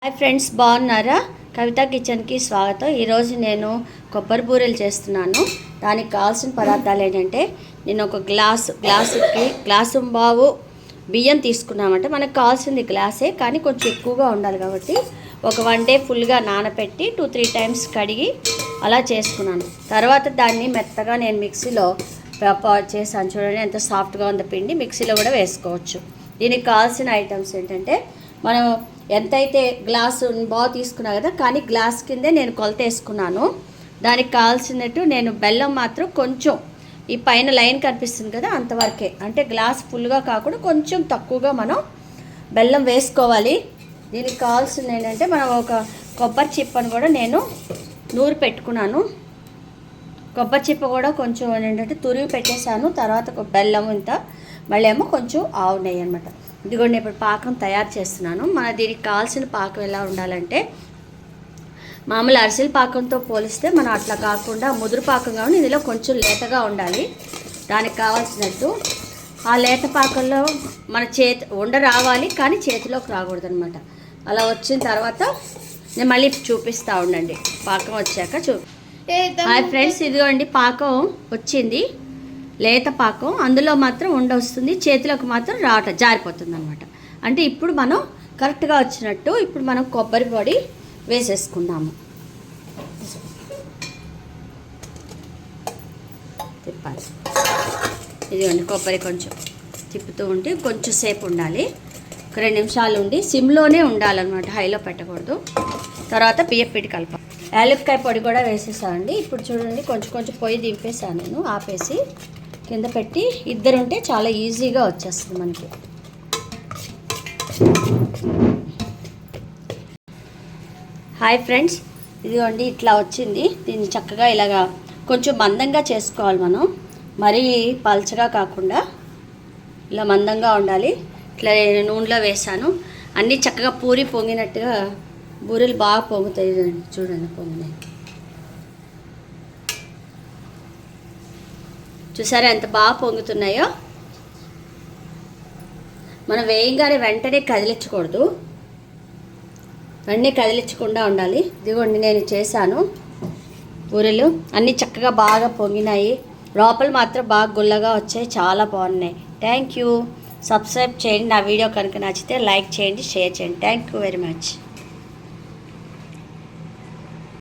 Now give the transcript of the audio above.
Hi friends, బాగున్నారా? కవిత కిచెన్కి స్వాగతం. ఈరోజు నేను కొబ్బరి బూరెలు చేస్తున్నాను. దానికి కావాల్సిన పదార్థాలు ఏంటంటే, నేను ఒక గ్లాసుకి గ్లాసు బావు బియ్యం తీసుకున్నామంటే మనకు కావాల్సింది గ్లాసే, కానీ కొంచెం ఎక్కువగా ఉండాలి కాబట్టి ఒక 1 డే ఫుల్గా నానబెట్టి 2-3 టైమ్స్ కడిగి అలా చేసుకున్నాను. తర్వాత దాన్ని మెత్తగా నేను మిక్సీలో చేశాను. చూడండి ఎంత సాఫ్ట్గా ఉందో పిండి. మిక్సీలో కూడా వేసుకోవచ్చు. దీనికి కావాల్సిన ఐటమ్స్ ఏంటంటే, మనం ఎంతైతే గ్లాసు బాగా తీసుకున్నా కదా, కానీ గ్లాస్ కిందే నేను కొలత వేసుకున్నాను. దానికి కావాల్సినట్టు నేను బెల్లం మాత్రం కొంచెం ఈ పైన లైన్ కనిపిస్తుంది కదా, అంతవరకే, అంటే గ్లాస్ ఫుల్గా కాకుండా కొంచెం తక్కువగా మనం బెల్లం వేసుకోవాలి. దీనికి కావాల్సింది ఏంటంటే, మనం ఒక కొబ్బరి చిప్పను కూడా నేను నూరు పెట్టుకున్నాను. కొబ్బరి చిప్ప కూడా కొంచెం ఏంటంటే తురిగి పెట్టేశాను. తర్వాత బెల్లం ఇంత, మళ్ళీ ఏమో కొంచెం ఆవు నెయ్యి అనమాట. ఇదిగోండి, ఇప్పుడు పాకం తయారు చేస్తున్నాను. దీనికి కావాల్సిన పాకం ఎలా ఉండాలంటే, మామూలు అరిసెల పాకంతో పోలిస్తే మనం అట్లా కాకుండా ముదురు పాకం కావాలి. ఇందులో కొంచెం లేతగా ఉండాలి. దానికి కావాల్సినట్టు ఆ లేత పాకంలో మన ఉండ రావాలి, కానీ చేతిలోకి రాకూడదు అనమాట. అలా వచ్చిన తర్వాత నేను మళ్ళీ చూపిస్తూ ఉండండి. పాకం వచ్చాక హాయ్ ఫ్రెండ్స్, ఇదిగోండి పాకం వచ్చింది, లేత పాకం. అందులో మాత్రం వస్తుంది, చేతిలోకి మాత్రం జారిపోతుంది అనమాట. అంటే ఇప్పుడు మనం కరెక్ట్గా వచ్చినట్టు. ఇప్పుడు మనం కొబ్బరి పొడి వేసేసుకుందాము. తిప్పాలి. ఇదిగోండి, కొబ్బరి కొంచెం తిప్పుతూ ఉంటే కొంచెం సేపు ఉండాలి. ఒక 2 నిమిషాలు ఉండి సిమ్లోనే ఉండాలన్నమాట, హైలో పెట్టకూడదు. తర్వాత బియ్యపిండి కలపాలి. యాలక్కాయ పొడి కూడా వేసేసానండి. ఇప్పుడు చూడండి, కొంచెం కొంచెం పొయ్యి దింపేసాను నేను, ఆపేసి కింద పెట్టి. ఇద్దరుంటే చాలా ఈజీగా వచ్చేస్తుంది మనకి. హాయ్ ఫ్రెండ్స్, ఇదిగోండి ఇట్లా వచ్చింది. దీన్ని చక్కగా ఇలాగా కొంచెం మందంగా చేసుకోవాలి మనం, మరీ పల్చగా కాకుండా ఇలా మందంగా ఉండాలి. ఇట్లా నూనెలో వేసాను. అన్నీ చక్కగా పూరి పొంగినట్టుగా బూరెలు బాగా పొంగుతాయి. చూడండి పొంగినాయి. చూసారా ఎంత బాగా పొంగుతున్నాయో. మనం వేయంగానే వెంటనే కదిలించకూడదు, వెంటనే కదిలించకుండా ఉండాలి. ఇదిగోండి నేను చేశాను బూరెలు, అన్నీ చక్కగా బాగా పొంగినాయి. లోపల మాత్రం బాగా గుల్లగా వచ్చాయి, చాలా బాగున్నాయి. Thank you. సబ్స్క్రైబ్ చేయండి. నా వీడియో కనుక నచ్చితే లైక్ చేయండి, షేర్ చేయండి. Thank you very much.